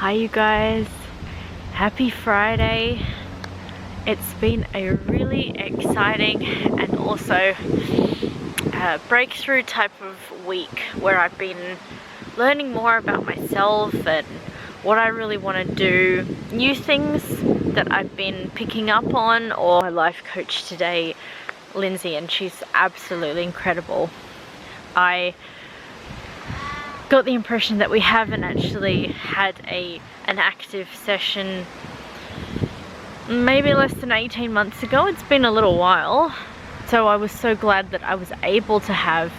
Hi you guys, happy Friday. It's been a really exciting and also breakthrough type of week where I've been learning more about myself and what I really want to do, new things that I've been picking up on, or my life coach today, Lindsay, and she's absolutely incredible. I got the impression that we haven't actually had an active session maybe less than 18 months ago. It's been a little while, so I was so glad that I was able to have,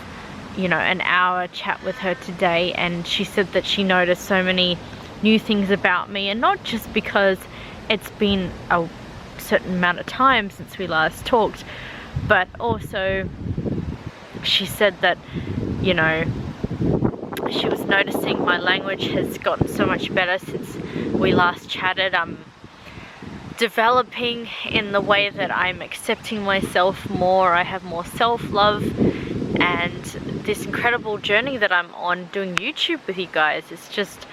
you know, an hour chat with her today. And she said that she noticed so many new things about me, and not just because it's been a certain amount of time since we last talked, but also she said that, you know, she was noticing my language has gotten so much better since we last chatted. I'm developing in the way that I'm accepting myself more. I have more self-love, and this incredible journey that I'm on doing YouTube with you guys is just,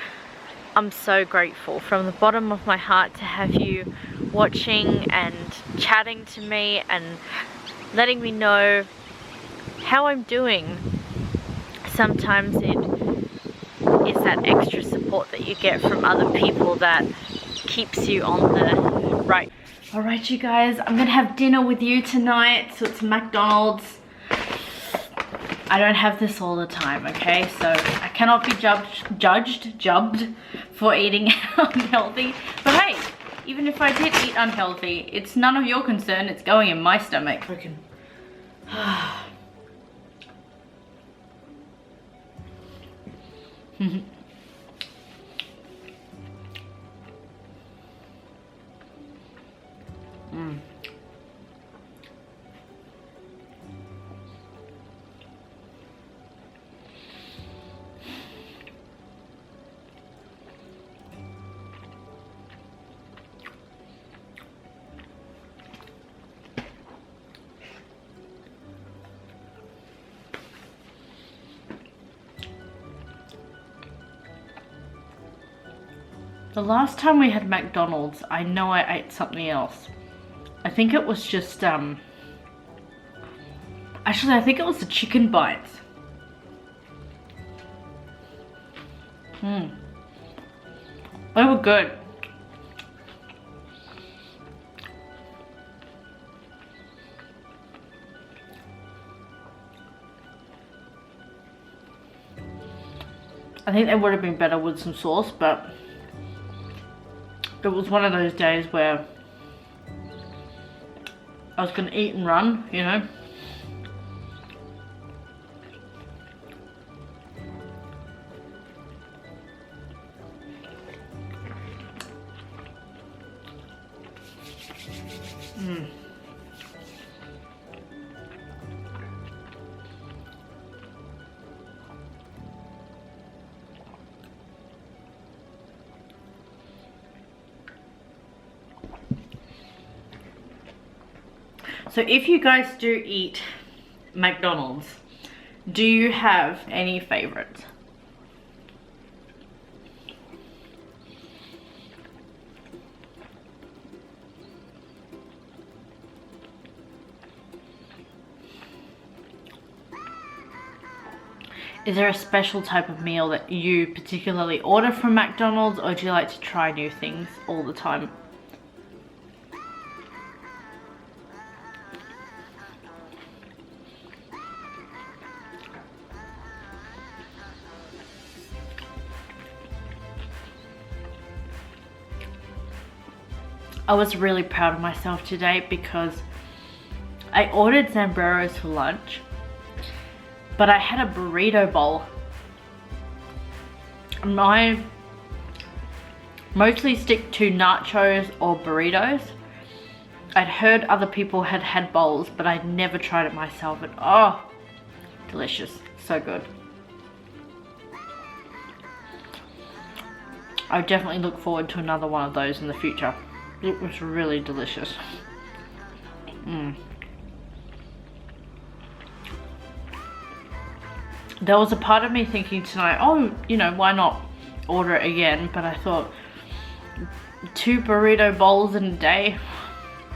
I'm so grateful from the bottom of my heart to have you watching and chatting to me and letting me know how I'm doing. Sometimes it is that extra support that you get from other people that keeps you on the right. Alright you guys, I'm gonna have dinner with you tonight, so it's McDonald's. I don't have this all the time, okay? So I cannot be judged for eating unhealthy. But hey, even if I did eat unhealthy, it's none of your concern, it's going in my stomach. Freaking. The last time we had McDonald's, I know I ate something else. I think it was just, actually I think it was the chicken bites. They were good. I think they would have been better with some sauce, but it was one of those days where I was gonna eat and run, you know. So if you guys do eat McDonald's, do you have any favorites? Is there a special type of meal that you particularly order from McDonald's, or do you like to try new things all the time? I was really proud of myself today because I ordered Zambreros for lunch, but I had a burrito bowl. I mostly stick to nachos or burritos. I'd heard other people had had bowls, but I'd never tried it myself, and oh, delicious, so good. I definitely look forward to another one of those in the future. It was really delicious. There was a part of me thinking tonight, oh, you know, why not order it again, but I thought 2 burrito bowls in a day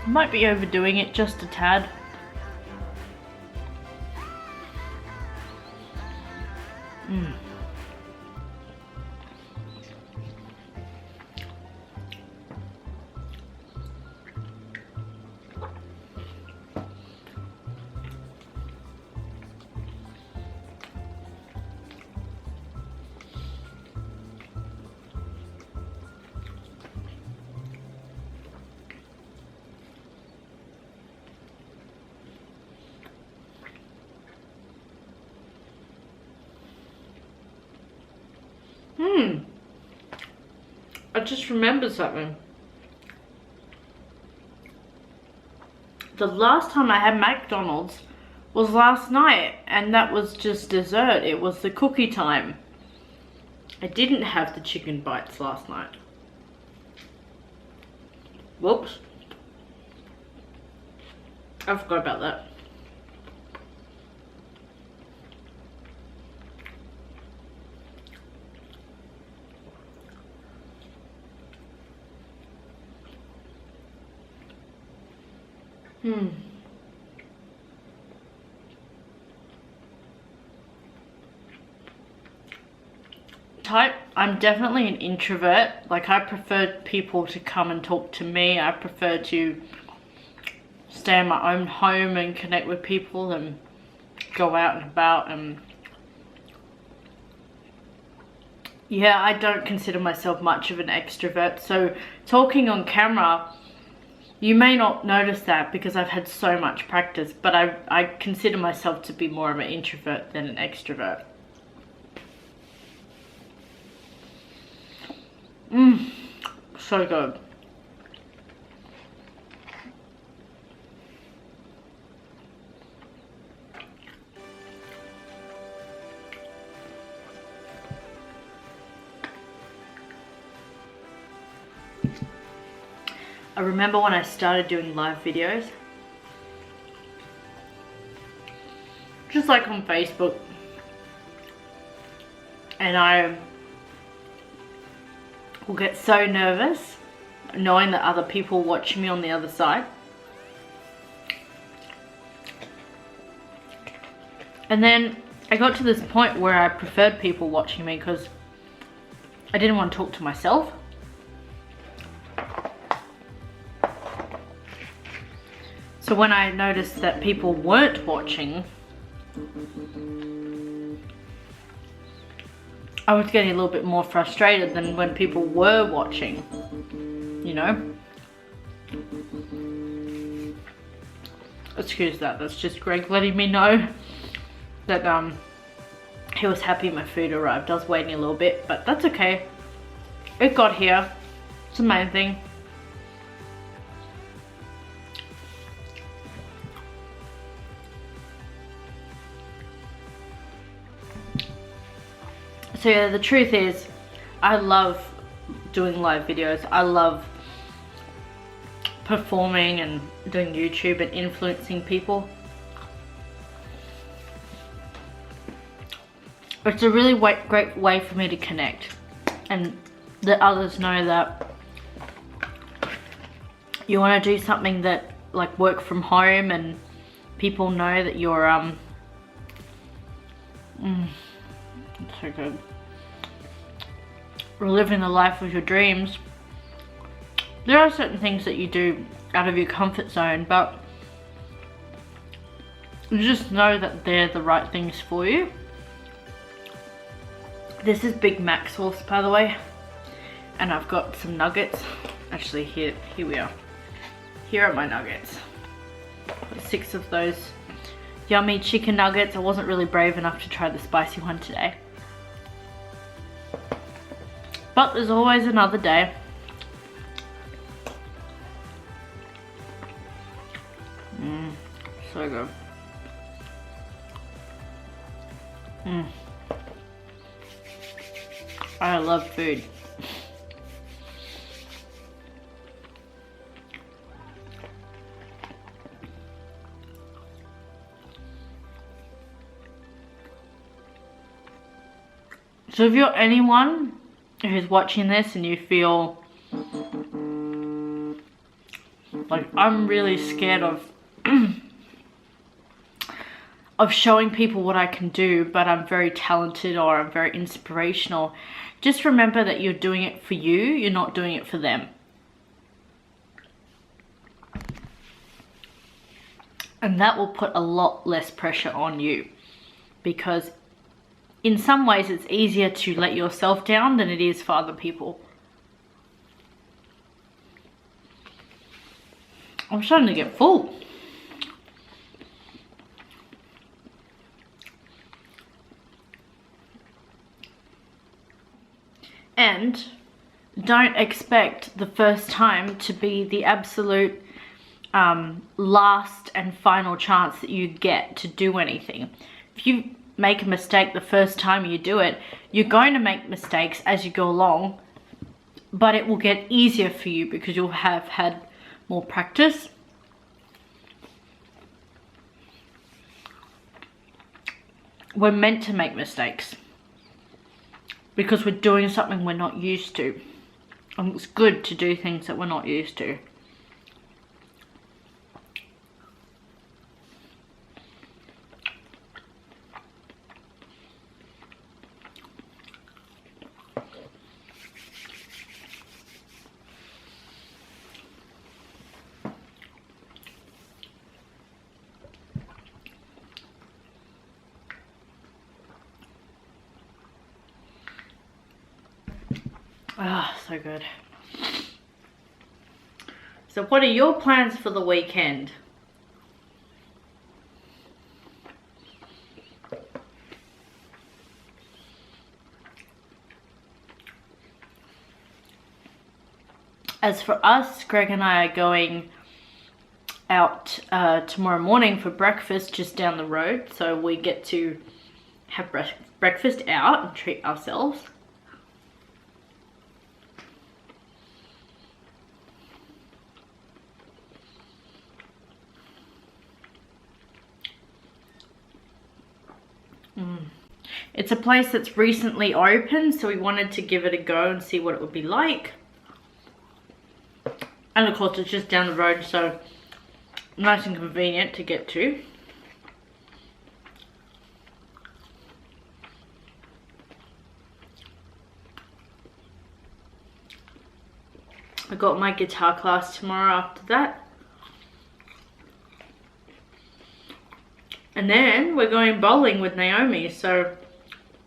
might be overdoing it just a tad. I just remembered something. The last time I had McDonald's was last night, and that was just dessert. It was the cookie time. I didn't have the chicken bites last night. Whoops. I forgot about that. Type, I'm definitely an introvert. Like, I prefer people to come and talk to me. I prefer to stay in my own home and connect with people and go out and about. And yeah, I don't consider myself much of an extrovert. So talking on camera, you may not notice that because I've had so much practice, but I consider myself to be more of an introvert than an extrovert. So good. I remember when I started doing live videos, just like on Facebook, and I will get so nervous knowing that other people watching me on the other side. And then I got to this point where I preferred people watching me because I didn't want to talk to myself. So when I noticed that people weren't watching, I was getting a little bit more frustrated than when people were watching, you know? Excuse that, that's just Greg letting me know that he was happy my food arrived. I was waiting a little bit, but that's okay. It got here. It's the main thing. So yeah, the truth is, I love doing live videos. I love performing and doing YouTube and influencing people. It's a really great way for me to connect and let others know that you want to do something that, like, work from home, and people know that you're it's so good. Living the life of your dreams. There are certain things that you do out of your comfort zone, but you just know that they're the right things for you. This is Big Mac sauce, by the way, and I've got some nuggets. Actually, here we are. Here are my nuggets. 6 of those yummy chicken nuggets. I wasn't really brave enough to try the spicy one today, but there's always another day. So good. I love food. So if you're anyone who's watching this and you feel like I'm really scared of of showing people what I can do, but I'm very talented or I'm very inspirational, just remember that you're doing it for you, you're not doing it for them. And that will put a lot less pressure on you, because in some ways it's easier to let yourself down than it is for other people. I'm starting to get full. And don't expect the first time to be the absolute last and final chance that you get to do anything. If you make a mistake the first time you do it, you're going to make mistakes as you go along, but it will get easier for you because you'll have had more practice. We're meant to make mistakes because we're doing something we're not used to. And it's good to do things that we're not used to. Ah, so good. So what are your plans for the weekend? As for us, Greg and I are going out tomorrow morning for breakfast just down the road. So we get to have breakfast out and treat ourselves. It's a place that's recently opened, so we wanted to give it a go and see what it would be like. And of course it's just down the road, so nice and convenient to get to. I got my guitar class tomorrow after that. And then we're going bowling with Naomi, so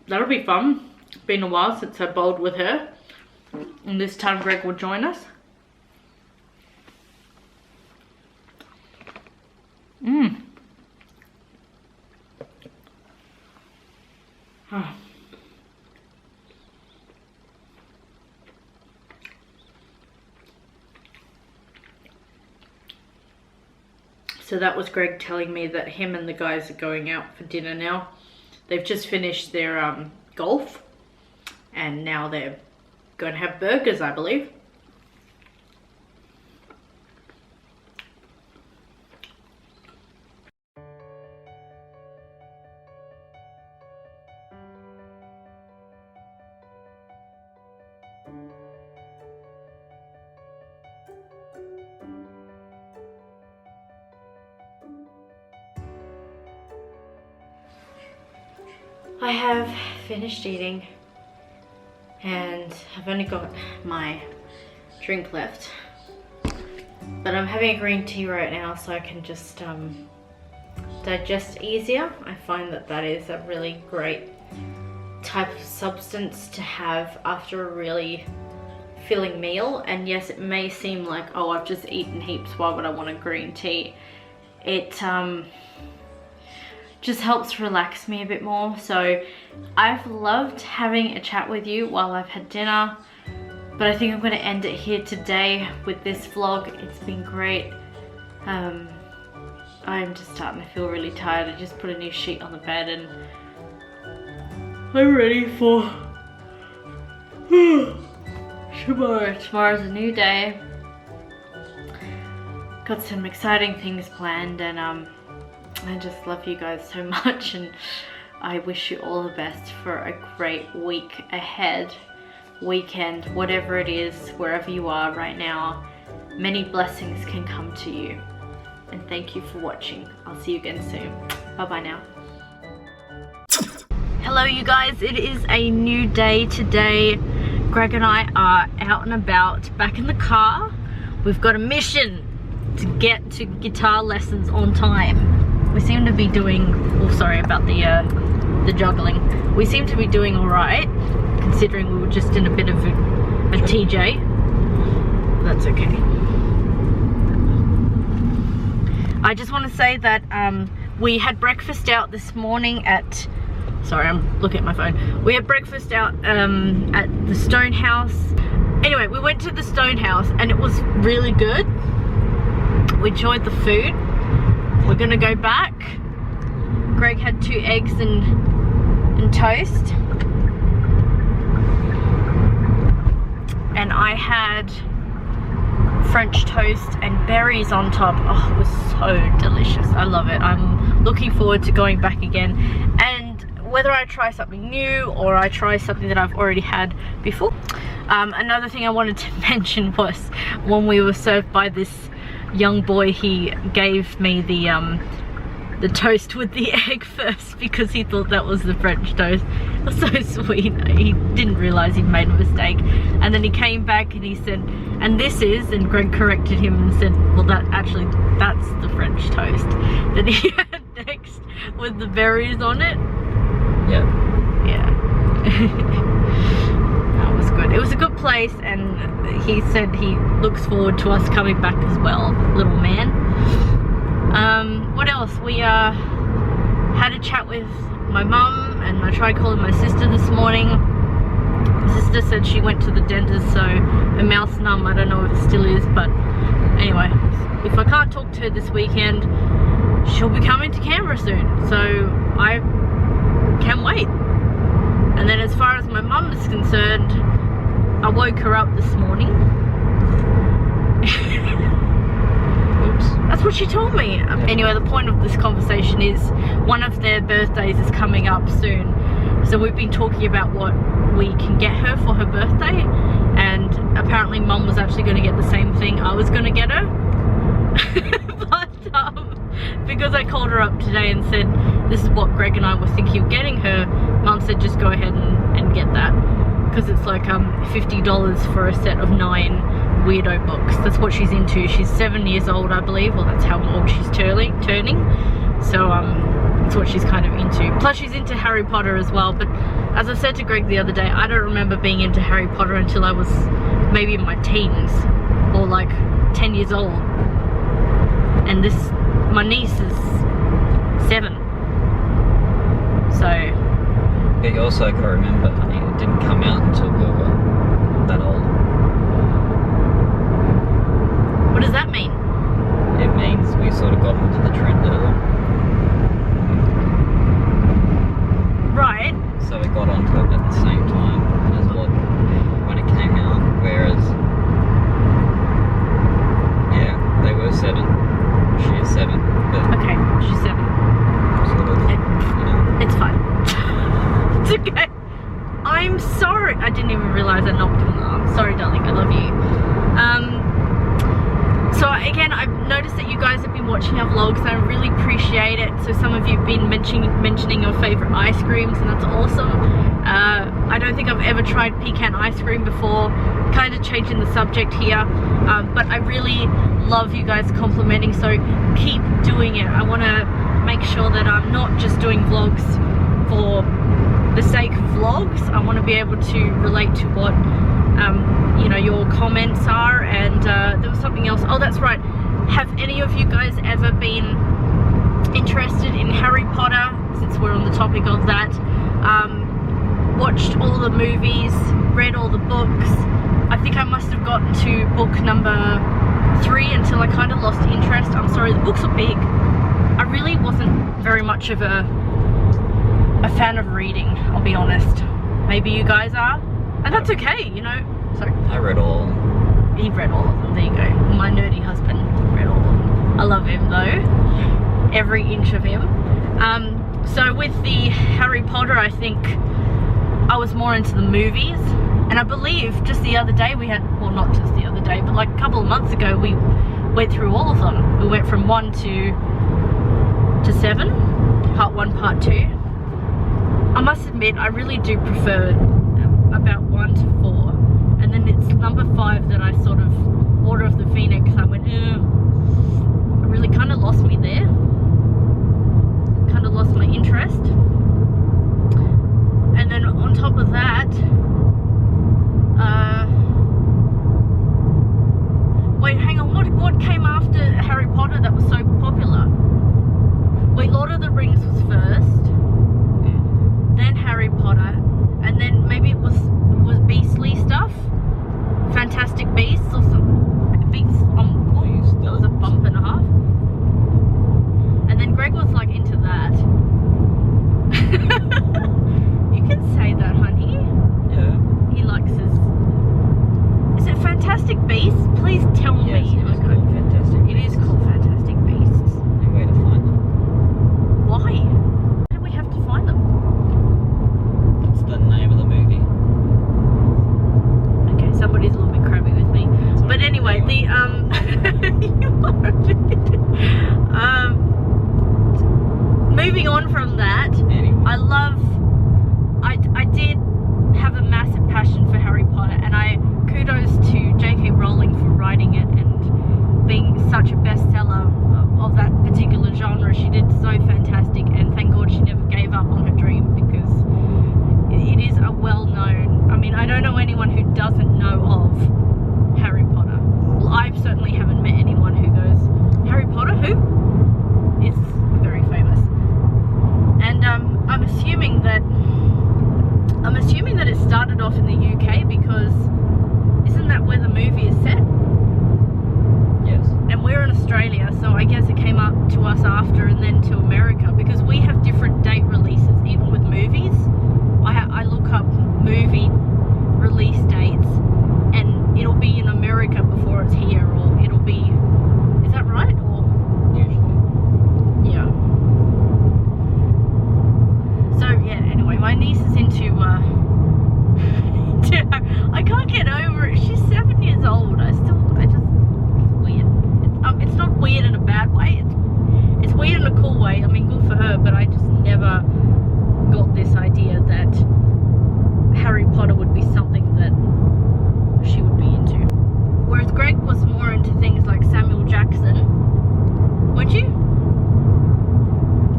that'll be fun. It's been a while since I bowled with her. And this time Greg will join us. Oh. So that was Greg telling me that him and the guys are going out for dinner now. They've just finished their golf and now they're going to have burgers, I believe. I have finished eating and I've only got my drink left, but I'm having a green tea right now so I can just digest easier. I find that that is a really great type of substance to have after a really filling meal. And yes, it may seem like, oh, I've just eaten heaps, why would I want a green tea? It just helps relax me a bit more. So I've loved having a chat with you while I've had dinner, but I think I'm going to end it here today with this vlog. It's been great. I'm just starting to feel really tired. I just put a new sheet on the bed and I'm ready for tomorrow. Tomorrow's a new day. Got some exciting things planned, and I just love you guys so much, and I wish you all the best for a great week ahead. weekend, whatever it is, wherever you are right now. Many blessings can come to you. And thank you for watching. I'll see you again soon. Bye bye now. Hello you guys, it is a new day today. Greg and I are out and about, back in the car. We've got a mission to get to guitar lessons on time. We seem to be doing, oh sorry about the juggling. We seem to be doing alright, considering we were just in a bit of a TJ. That's okay. I just want to say that we had breakfast out this morning at, sorry I'm looking at my phone. We had breakfast out at the Stone House. Anyway, we went to the Stone House and it was really good. We enjoyed the food. We're gonna go back. Greg had 2 eggs and toast. And I had French toast and berries on top. Oh, it was so delicious. I love it. I'm looking forward to going back again. And whether I try something new or I try something that I've already had before. Another thing I wanted to mention was when we were served by this young boy, he gave me the toast with the egg first because he thought that was the French toast. It was so sweet. He didn't realize he'd made a mistake, and then he came back and he said, and this is, and Greg corrected him and said, well that's the French toast that he had next with the berries on it. Yeah. That was good. It was a good place, and he said he looks forward to us coming back as well, little man. What else? We had a chat with my mum, and I tried calling my sister this morning. My sister said she went to the dentist, so her mouth's numb. I don't know if it still is, but anyway, if I can't talk to her this weekend, she'll be coming to Canberra soon, so I can't wait. And then as far as my mum is concerned, I woke her up this morning. That's what she told me. Anyway, the point of this conversation is one of their birthdays is coming up soon. So we've been talking about what we can get her for her birthday. And apparently Mum was actually going to get the same thing I was going to get her. But because I called her up today and said, this is what Greg and I were thinking of getting her, Mum said just go ahead and get that. Because it's like $50 for a set of 9 weirdo books. That's what she's into. She's 7 years old, I believe. Well, that's how old she's turning. So that's what she's kind of into. Plus she's into Harry Potter as well. But as I said to Greg the other day, I don't remember being into Harry Potter until I was maybe in my teens or like 10 years old. And my niece is 7. So yeah, you also got to remember, honey, it didn't come out until we were that old. What does that mean? It means we sort of got into the trend early. Right. So we got onto it at the same time as when it came out. Whereas, yeah, they were 7. She is 7. But okay, she's 7. Sort of, you know. It's fine. It's okay. I'm sorry. I didn't even realize I knocked on the arm. Sorry, darling. I love you. So again, I've noticed that you guys have been watching our vlogs and I really appreciate it. So some of you have been mentioning your favorite ice creams, and that's awesome. I don't think I've ever tried pecan ice cream before. Kind of changing the subject here, but I really love you guys complimenting, so keep doing it. I want to make sure that I'm not just doing vlogs for the sake of vlogs. I want to be able to relate to what you know, your comments are. And there was something else. Oh, that's right. Have any of you guys ever been interested in Harry Potter, since we're on the topic of that? Watched all the movies, read all the books. I think I must have gotten to book number 3 until I kind of lost interest. I'm sorry, the books are big. I really wasn't very much of a fan of reading, I'll be honest. Maybe you guys are, and that's okay, you know. Sorry. I read all. He read all of them, there you go. My nerdy husband read all of them. I love him though, every inch of him. So with the Harry Potter, I think I was more into the movies. And I believe just the other day we had, well, not just the other day, but like a couple of months ago we went through all of them. We went from 1 to 7, part 1, part 2. I must admit, I really do prefer about 1 to 4. And then it's number 5 that I sort of, Order of the Phoenix, I went, it really kind of lost me there. Kind of lost my interest. And then on top of that, wait, hang on, what came after Harry Potter that was so popular? Wait, Lord of the Rings was first, then Harry Potter, and then maybe it was Beastly stuff? Fantastic Beasts or something? Beasts, that was a bump and a half. And then Greg was like into that. You can say that, honey. Yeah. He likes his... Is it Fantastic Beasts? Please tell me. Yes, it is called Fantastic It is called Fantastic Beasts. And where to find them? Why? Why do we have to find them? It's the name of the movie. Okay, somebody's a little bit crabby with me. But anyway, the you are a bit. Moving on from that, Anyway. I did have a massive passion for Harry Potter, and kudos to J.K. Rowling for writing it and being such a bestseller of that particular genre. She did so fantastic, and thank God she never gave up on her dream, because it is a well-known, I mean, I don't know anyone who doesn't know of Harry Potter. Well, I certainly haven't met anyone who goes, Harry Potter, who? It's very famous. And I'm assuming that it started off in the UK, because isn't that where the movie is set? Yes. And we're in Australia, so I guess it came up to us after and then to America, because we have different date releases, even with movies. I look up movie release dates, and it'll be in America before it's here, or it'll be, is that right? Or Usually. yeah. So yeah, anyway, my niece is into I can't get over it. She's 7 years old. It's weird. It's not weird in a bad way. It's weird in a cool way. I mean, good for her, but I just never got this idea that Harry Potter would be something that she would be into. Whereas Greg was more into things like Samuel Jackson. Weren't you?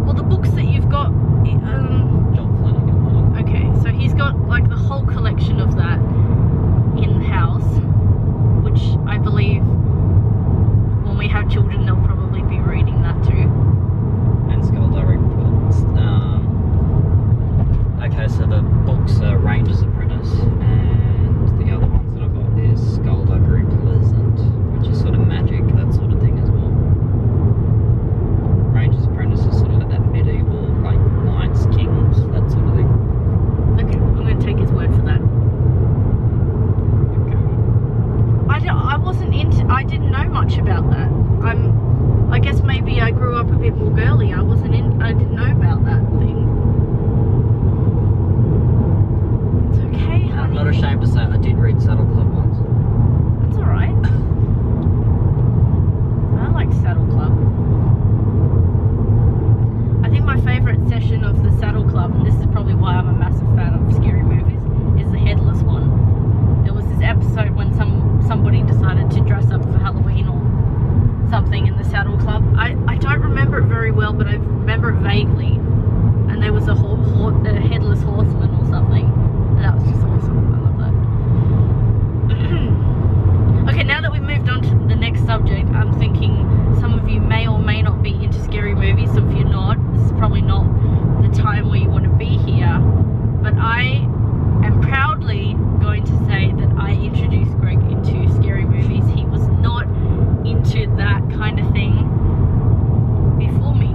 Well, the books that you've got, John Flanagan. okay, so he's got like the whole collection of that in the house, which I believe when we have children they'll probably be reading that too. And Skullduggery books. Okay, so the books are Ranger's Apprentice, and the other ones that I've got is Skullduggery Pleasant, which is sort of magic, that sort of thing as well. Ranger's Apprentice is sort of like that medieval, like knights, kings, that sort of thing. Okay, I'm going to take his word for that. I didn't know much about that. I guess maybe I grew up a bit more girly. I didn't know about that thing. It's okay, honey. I'm not ashamed to say I did read Saddle Club once. That's alright. I like Saddle Club. I think my favourite session of the Saddle Club, and this is probably why I'm a massive fan of scary movies, is the headless one. There was this episode when somebody decided to dress up for Halloween or something in the Saddle Club. I don't remember it very well, but I remember it vaguely. And there was a headless horseman or something. And that was just awesome. I love that. Okay, now that we've moved on to the next subject, I'm thinking some of you may or may not be into scary movies. So if you're not, this is probably not the time where you want to be here. But I am proudly going to say that I introduced Greg into scary movies. He was not into that kind of thing before me.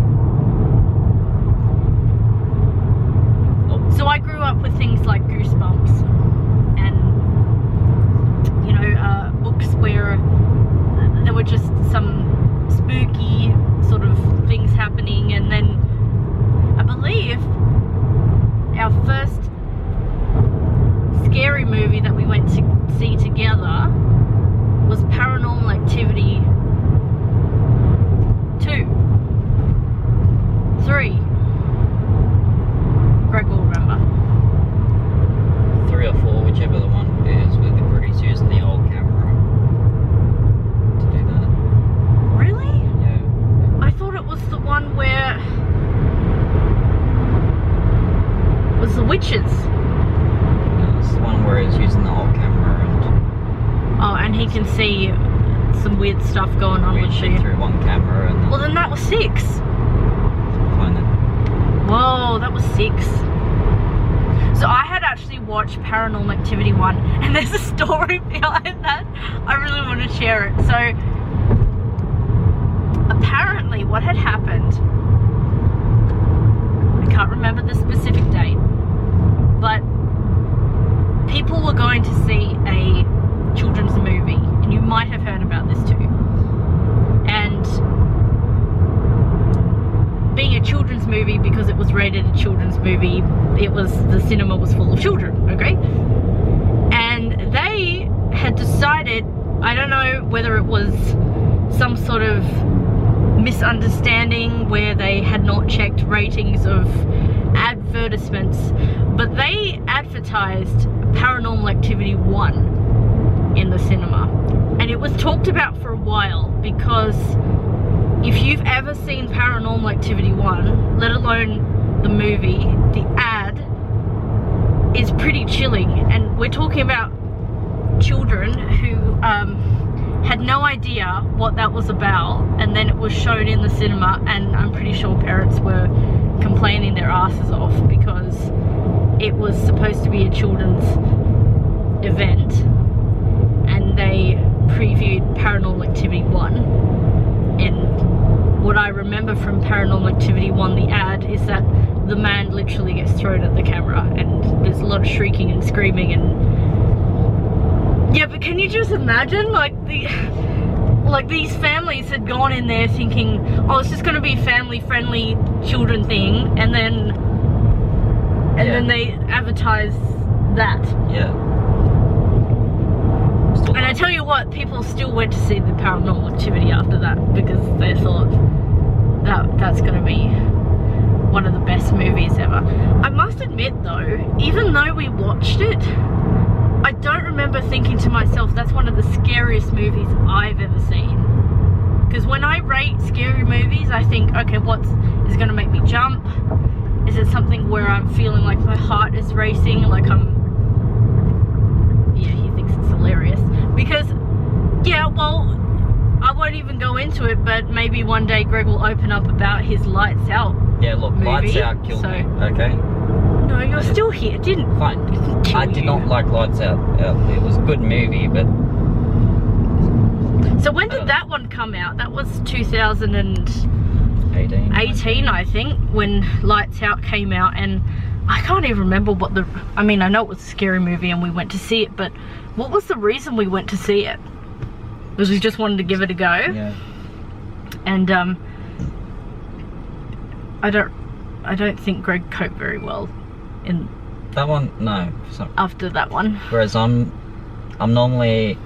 and he can see some weird stuff going on Weird with shit you. through one camera and Well, then that was 6. find it. Whoa, that was 6. So I had actually watched Paranormal Activity 1, and there's a story behind that. I really want to share it. So apparently what had happened, I can't remember the specific date, but people were going to see a children's movie, and you might have heard about this too. And being a children's movie, because it was rated a children's movie, the cinema was full of children, okay? And they had decided, I don't know whether it was some sort of misunderstanding where they had not checked ratings of advertisements, but they advertised Paranormal Activity 1 in the cinema. And it was talked about for a while, because if you've ever seen Paranormal Activity 1, let alone the movie, the ad is pretty chilling. And we're talking about children who had no idea what that was about, and then it was shown in the cinema, and I'm pretty sure parents were complaining their asses off because it was supposed to be a children's event, and they previewed Paranormal Activity 1. And what I remember from Paranormal Activity 1, the ad, is that the man literally gets thrown at the camera, and there's a lot of shrieking and screaming. And yeah, but can you just imagine, like these families had gone in there thinking, oh, it's just going to be a family-friendly children thing, and then they advertise that. Yeah. And I tell you what, people still went to see the Paranormal Activity after that, because they thought that's going to be one of the best movies ever. I must admit though, even though we watched it, I don't remember thinking to myself, that's one of the scariest movies I've ever seen. Because when I rate scary movies, I think, okay, what is going to make me jump? Is it something where I'm feeling like my heart is racing, like yeah, he thinks it's hilarious. Because, yeah, well, I won't even go into it, but maybe one day Greg will open up about his Lights Out. Yeah, look, movie, Lights Out killed me, okay? No, you're still here, didn't. Fine. Kill I did you. not like Lights Out. It was a good movie, but... So when did that one come out? That was 2018, I think, when Lights Out came out, and I can't even remember what I mean, I know it was a scary movie and we went to see it, but what was the reason we went to see it? Because we just wanted to give it a go. Yeah. And I don't think Greg coped very well in That one, no. after that one. Whereas I'm normally,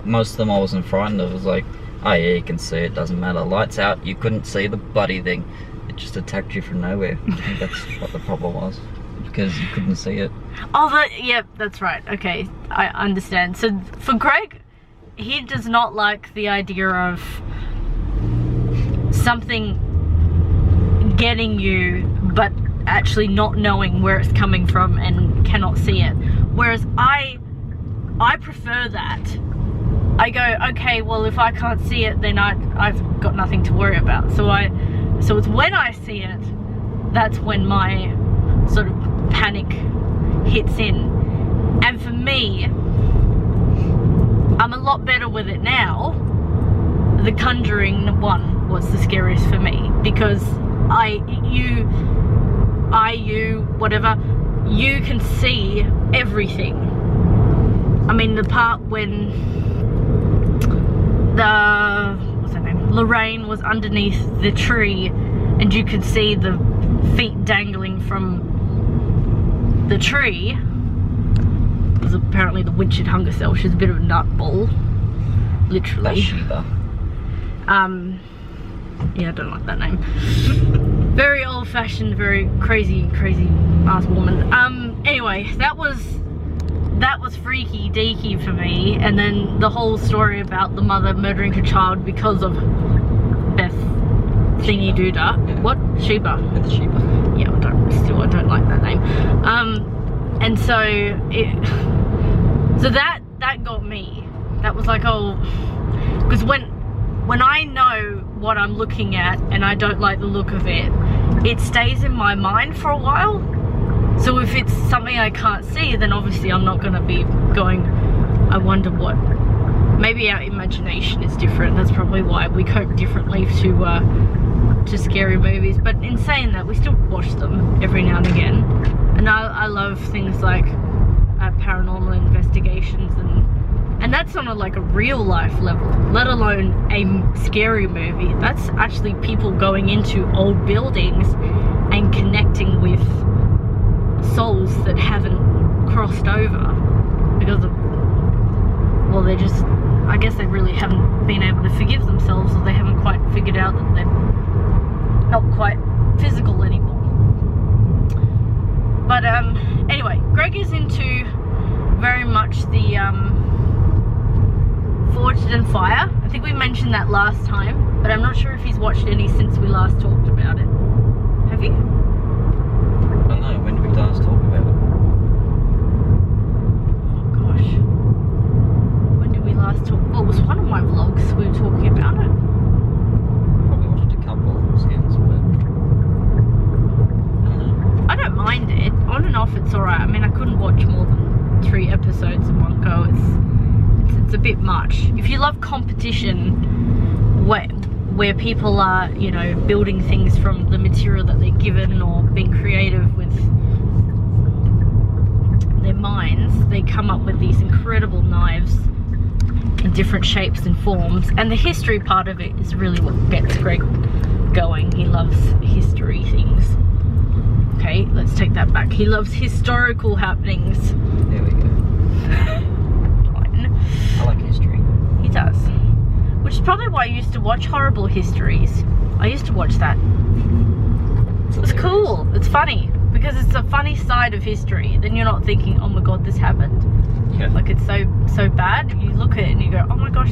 most of them I wasn't frightened of. It was like, oh yeah, you can see it, doesn't matter. Lights Out, you couldn't see the bloody thing. It just attacked you from nowhere. I think that's what the problem was, because you couldn't see it. Oh, yeah, that's right. Okay, I understand. So for Greg, he does not like the idea of something getting you, but actually not knowing where it's coming from and cannot see it. Whereas I prefer that. I go, okay, well, if I can't see it, then I've got nothing to worry about. So it's when I see it, that's when my sort of panic hits in. And for me, I'm a lot better with it now. The Conjuring one was the scariest for me, because whatever, you can see everything. I mean, the part when what's her name? Lorraine was underneath the tree and you could see the feet dangling from the tree. It was apparently the witch had hung herself. She's a bit of a nutball, literally. Bathsheba. Yeah, I don't like that name. Very old-fashioned, very crazy ass woman. Anyway, that was freaky deaky for me. And then the whole story about the mother murdering her child because of Beth Thingy Doodah. Yeah. What? Sheba. Bathsheba. Yeah, I don't like that name. And so that got me. That was like, oh, because when I know what I'm looking at and I don't like the look of it, it stays in my mind for a while. So if it's something I can't see, then obviously I'm not going to be going, I wonder what. Maybe our imagination is different. That's probably why we cope differently to scary movies. But in saying that, we still watch them every now and again. And I love things like paranormal investigations, and that's on a real life level, let alone a scary movie. That's actually people going into old buildings and connecting with souls that haven't crossed over because of, well, they're just, I guess they really haven't been able to forgive themselves, or they haven't quite figured out that they're not quite physical anymore. But anyway, Greg is into very much the Forged in Fire. I think we mentioned that last time, but I'm not sure if he's watched any since we last talked about it. Have you? I don't know, when did we last talk about it? Oh gosh. When did we last talk? Well, it was one of my vlogs we were talking about it. Probably watched a couple of skins, but I don't know. I don't mind it. On and off it's alright. I mean, I couldn't watch more than 3 episodes in one go. It's a bit much. If you love competition where people are, you know, building things from the material that they're given, or being creative with their minds, they come up with these incredible knives in different shapes and forms. And the history part of it is really what gets Greg going. He loves history things. Okay, let's take that back. He loves historical happenings. There we go. Fine. I like history. He does. Which is probably why I used to watch Horrible Histories. I used to watch that. It's cool. It's funny. Because it's a funny side of history. Then you're not thinking, oh my god, this happened. Yeah. Like, it's so bad. You look at it and you go, oh my gosh,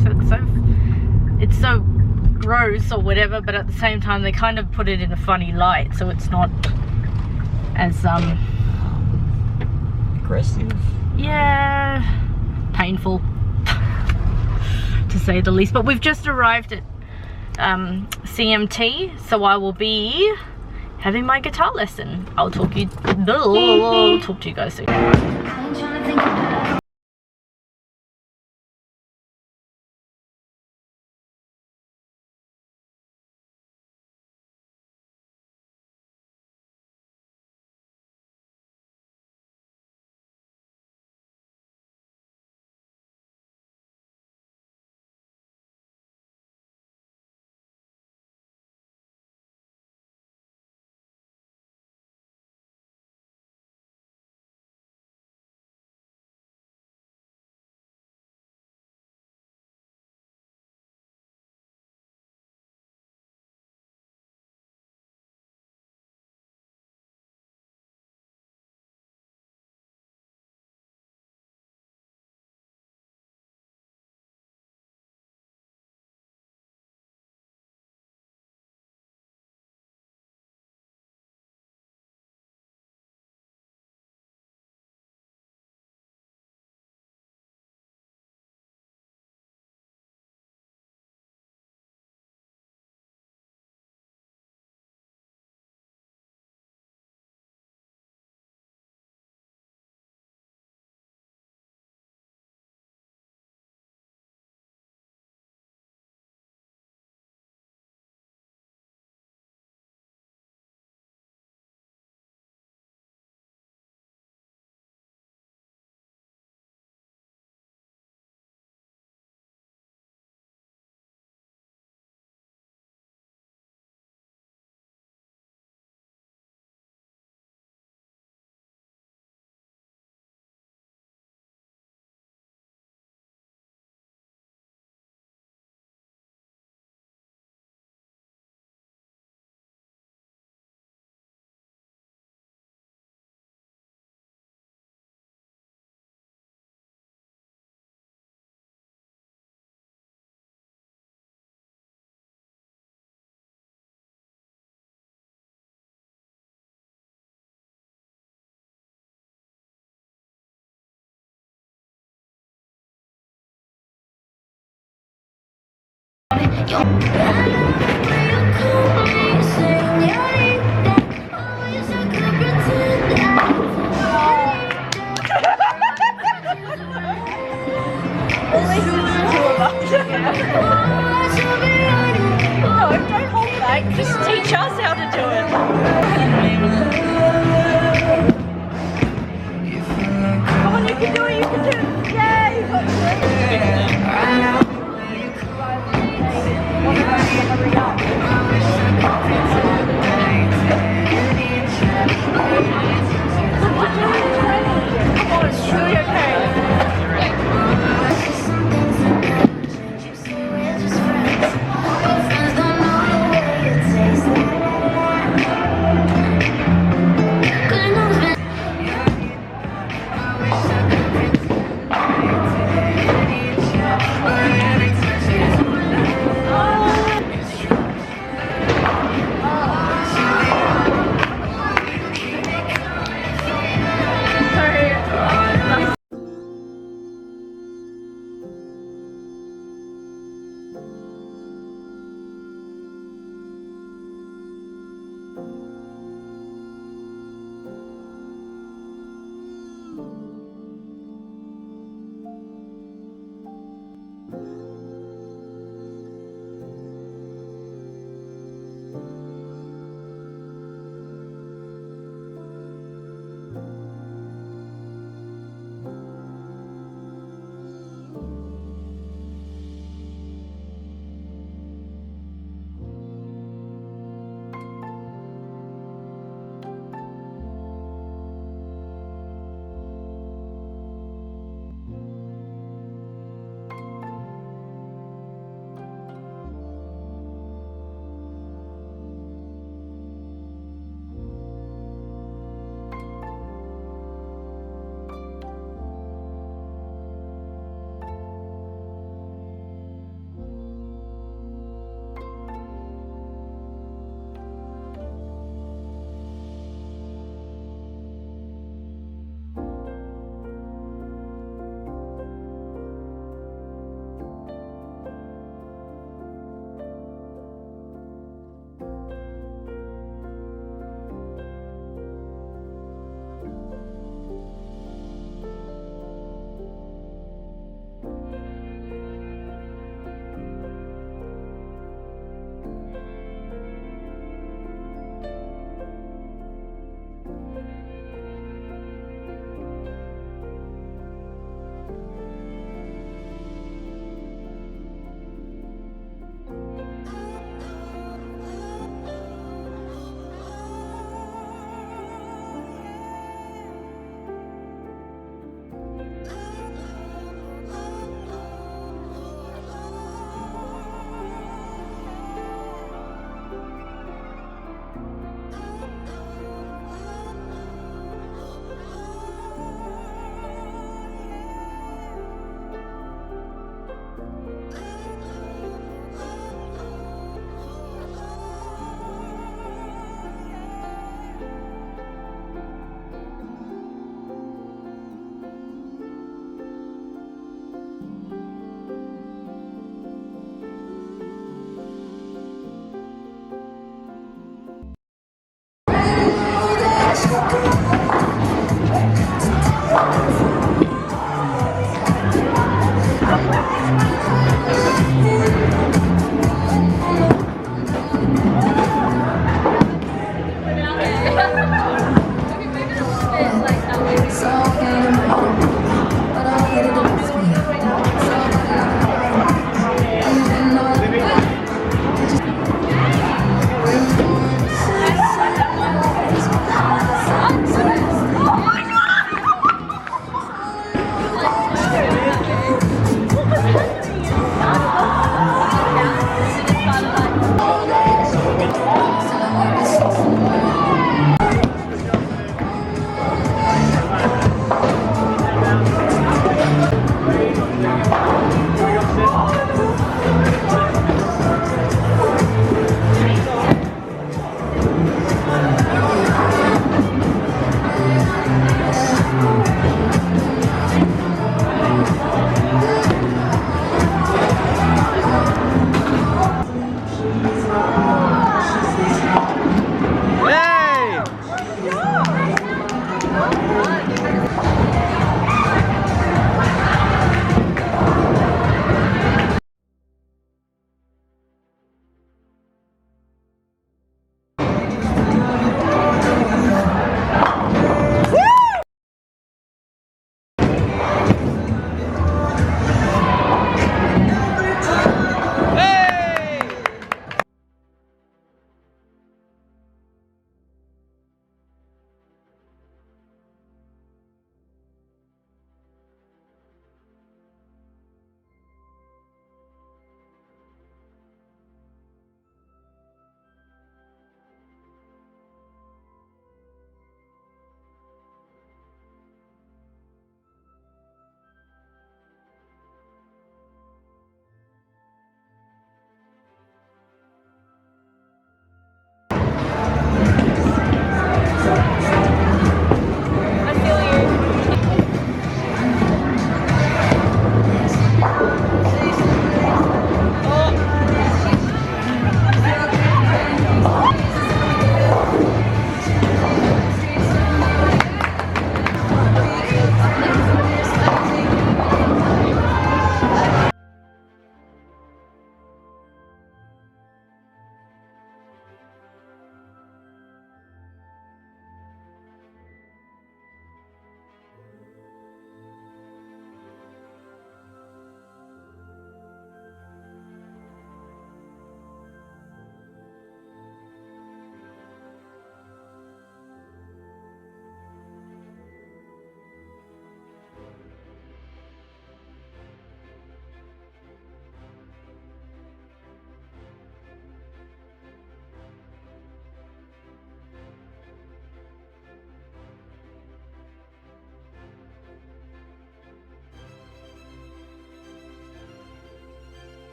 it's so gross or whatever. But at the same time, they kind of put it in a funny light. So it's not as, aggressive? yeah, painful. To say the least. But we've just arrived at CMT, so I will be having my guitar lesson. I'll talk to you guys soon. No, don't hold back. Just teach us how to do it. Come on, you can do it. You can do it. Yeah, you got it. Hurry up. Come on, it's really okay.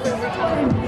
over time.